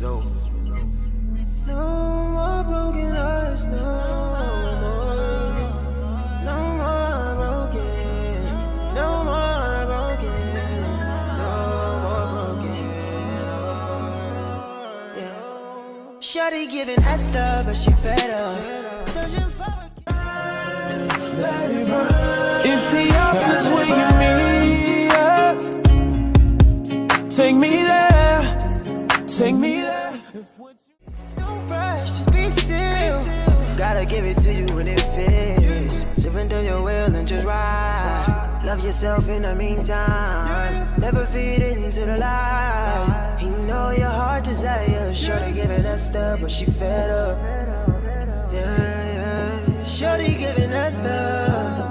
So, no more broken hearts, no more. No more broken, no more broken, no more broken hearts. Yeah. Shawty giving Esther, but she fed up. Searching for a if the option's where you meet us, take me there, take me there. Don't rush, just be still. Gotta give it to you when it fits. Surrender your will and just ride. Love yourself in the meantime. Never feed into the lies. You know your heart desires. Shorty giving that stuff, but she fed up. Yeah. Shorty giving that stuff.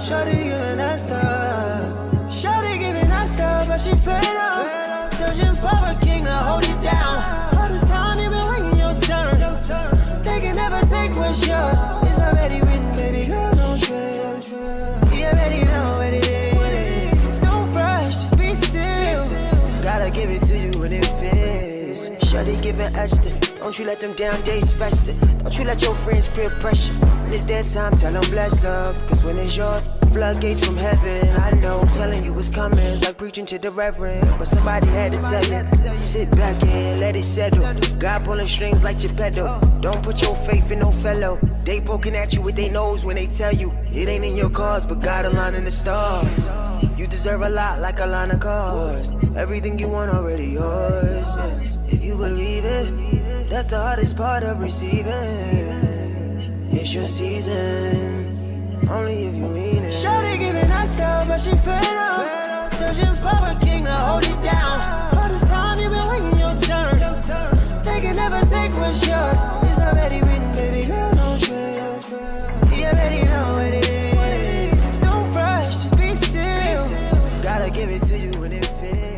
Shorty giving that stuff. Shorty giving that stuff, but she fed up. Searching for a king to hold it down. All this time you been waiting your turn. They can never take what's yours. It's already written, baby girl, don't trip. You already know what it is. Don't rush, just be still. Gotta give it to you when it fits. Shorty giving Esther. Don't you let them down days fester. Don't you let your friends peer pressure. When it's their time, tell them bless up. Cause when it's yours, floodgates from heaven. I know, telling you it's coming. It's like preaching to the reverend. But somebody had to tell you. Sit back and let it settle. God pulling strings like Geppetto. Don't put your faith in no fellow. They poking at you with their nose when they tell you it ain't in your cause, but God aligning the stars. You deserve a lot like a line of cars. Everything you want already yours. Yeah. If you believe it, that's the hardest part of receiving. It's your season, only if you mean it. Shawty giving that stuff, but she fed up. Searching for a king to hold it down. All this time you been waiting your turn. They can never take what's yours. It's already written, baby girl, don't trip. You already know what it is. Don't rush, just be still. Gotta give it to you when it fits.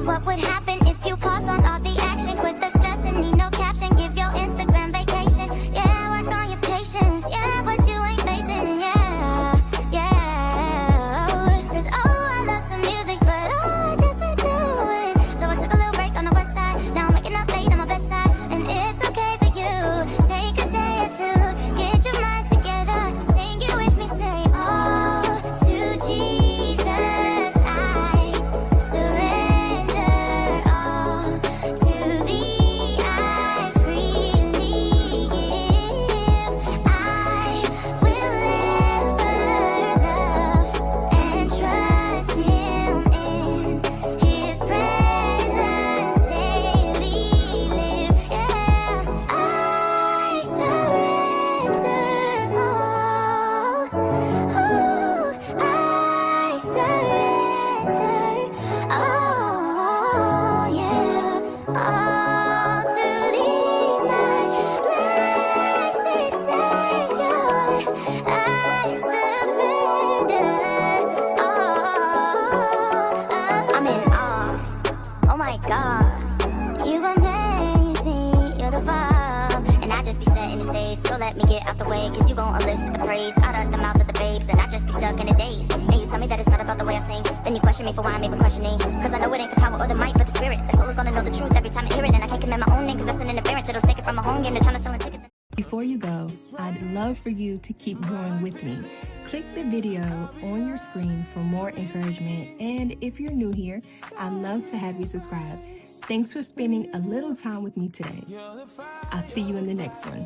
What would happen if you paused on all the action? Quit the stress and need no caption. Give your Instagram vacation. Yeah, work on your patience. Yeah, but you ain't facing. Yeah, yeah. Cause I love some music, but I just can't do it. So I took a little break on the west side. Now I'm waking up late on my best side. And it's okay for you. Take a day or two. Get your mind together. Sing it with me. Say all to Jesus. Oh my God, you amaze me, you're the bomb. And I just be setting the stage, so let me get out the way. Cause you gon' elicit the praise out of the mouth of the babes. And I just be stuck in a daze. And you tell me that it's not about the way I sing. Then you question me for why I'm even questioning. Cause I know it ain't the power or the might, but the spirit. The soul is gonna know the truth every time I hear it. And I can't command my own name, cause that's an interference. It'll take it from a home game. They're trying to sell tickets. Before you go, I'd love for you to keep growing with me. Click the video on your screen for more encouragement. And if you're new here, I'd love to have you subscribe. Thanks for spending a little time with me today. I'll see you in the next one.